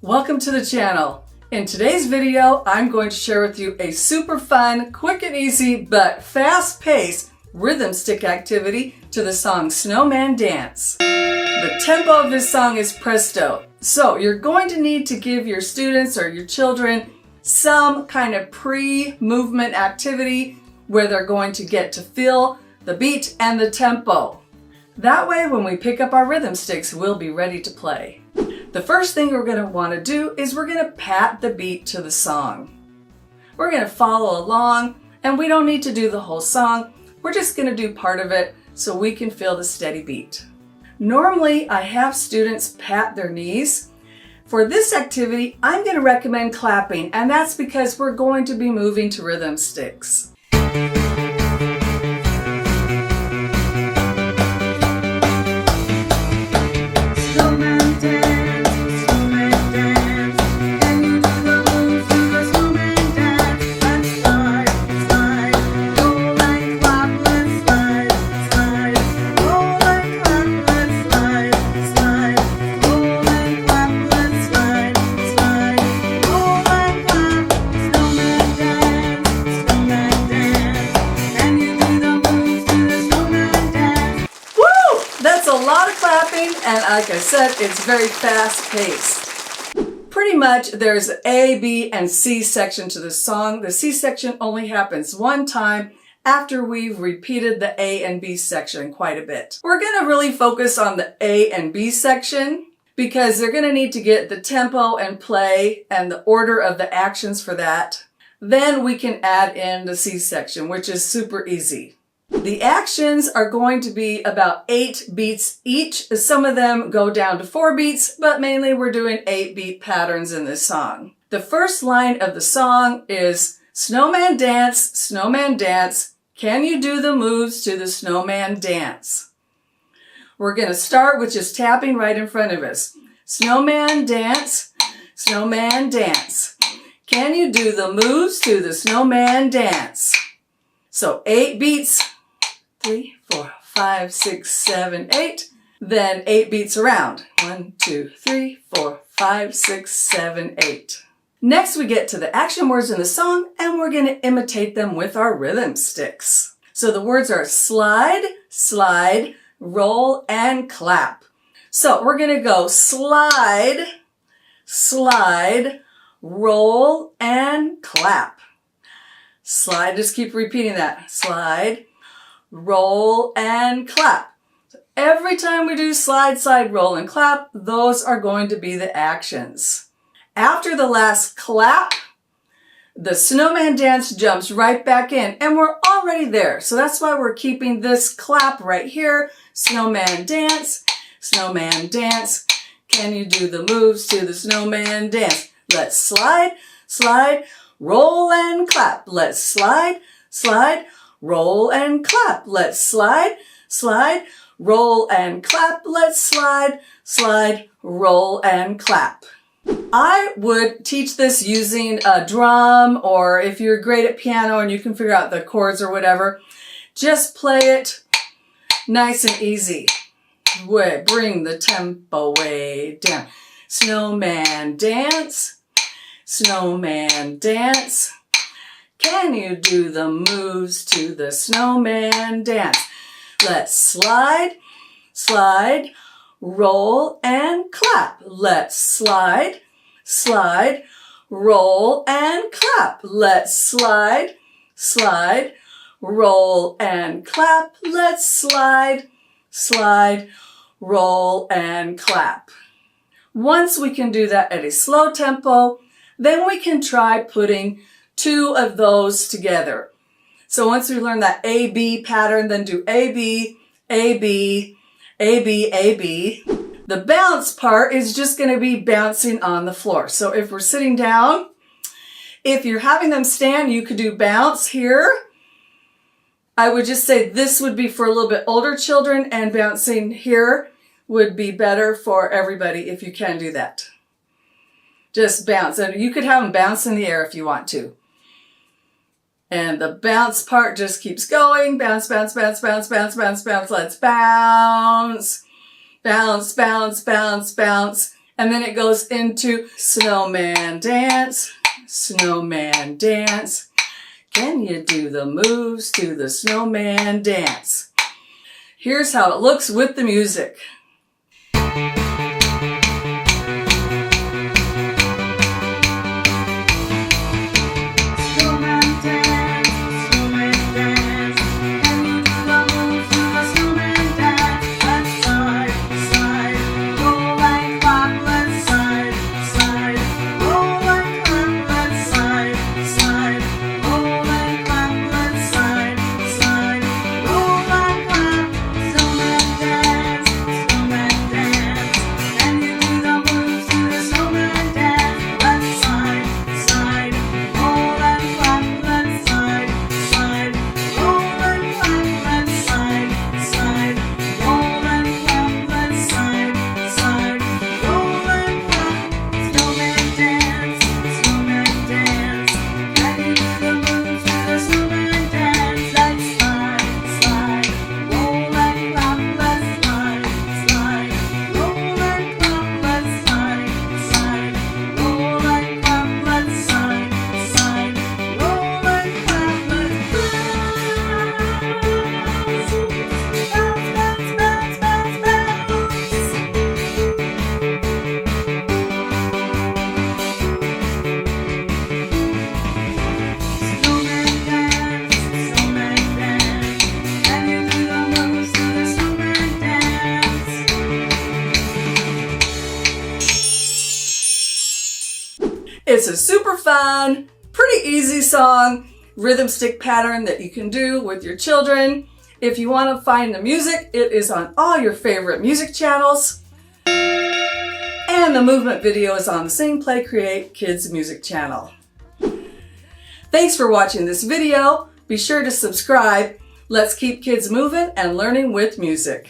Welcome to the channel. In today's video, I'm going to share with you a super fun, quick and easy, but fast-paced rhythm stick activity to the song Snowman Dance. The tempo of this song is presto, so you're going to need to give your students or your children some kind of pre-movement activity where they're going to get to feel the beat and the tempo. That way, when we pick up our rhythm sticks, we'll be ready to play. The first thing we're going to want to do is we're going to pat the beat to the song. We're going to follow along, and we don't need to do the whole song. We're just going to do part of it so we can feel the steady beat. Normally, I have students pat their knees. For this activity, I'm going to recommend clapping, and that's because we're going to be moving to rhythm sticks. A lot of clapping, and like I said, it's very fast-paced. Pretty much there's A, B, and C section to the song. The C section only happens one time after we've repeated the A and B section quite a bit. We're going to really focus on the A and B section because they're going to need to get the tempo and play and the order of the actions for that. Then we can add in the C section, which is super easy. The actions are going to be about 8 beats each. Some of them go down to 4 beats, but mainly we're doing 8-beat patterns in this song. The first line of the song is Snowman Dance, Snowman Dance. Can you do the moves to the Snowman Dance? We're going to start with just tapping right in front of us. Snowman Dance, Snowman Dance. Can you do the moves to the Snowman Dance? So 8 beats. 3, 4, 5, 6, 7, 8. Then 8 beats around. 1, 2, 3, 4, 5, 6, 7, 8. Next we get to the action words in the song, and we're going to imitate them with our rhythm sticks. So the words are slide, slide, roll, and clap. So we're going to go slide, slide, roll, and clap. Slide, just keep repeating that. Slide, roll, and clap. So every time we do slide, slide, roll, and clap, those are going to be the actions. After the last clap, the Snowman Dance jumps right back in, and we're already there. So that's why we're keeping this clap right here. Snowman Dance, Snowman Dance. Can you do the moves to the Snowman Dance? Let's slide, slide, roll, and clap. Let's slide, slide, roll and clap. Let's slide, slide, roll and clap. Let's slide, slide, roll and clap. I would teach this using a drum, or if you're great at piano and you can figure out the chords or whatever, just play it nice and easy. Bring the tempo way down. Snowman Dance, Snowman Dance. Can you do the moves to the Snowman Dance? Let's slide, slide, roll, and clap. Let's slide, slide, roll, and clap. Let's slide, slide, roll, and clap. Let's slide, slide, roll, and clap. Once we can do that at a slow tempo, then we can try putting 2 of those together. So once we learn that A-B pattern, then do A-B, A-B, A-B, A-B. The bounce part is just going to be bouncing on the floor. So if we're sitting down, if you're having them stand, you could do bounce here. I would just say this would be for a little bit older children, and bouncing here would be better for everybody if you can do that. Just bounce. And you could have them bounce in the air if you want to. And the bounce part just keeps going. Bounce, bounce, bounce, bounce, bounce, bounce, bounce. Let's bounce. Bounce, bounce, bounce, bounce. And then it goes into Snowman Dance, Snowman Dance. Can you do the moves to the Snowman Dance? Here's how it looks with the music. It's a super fun, pretty easy song, rhythm stick pattern that you can do with your children. If you want to find the music, it is on all your favorite music channels. And the movement video is on the Sing Play Create Kids music channel. Thanks for watching this video. Be sure to subscribe. Let's keep kids moving and learning with music.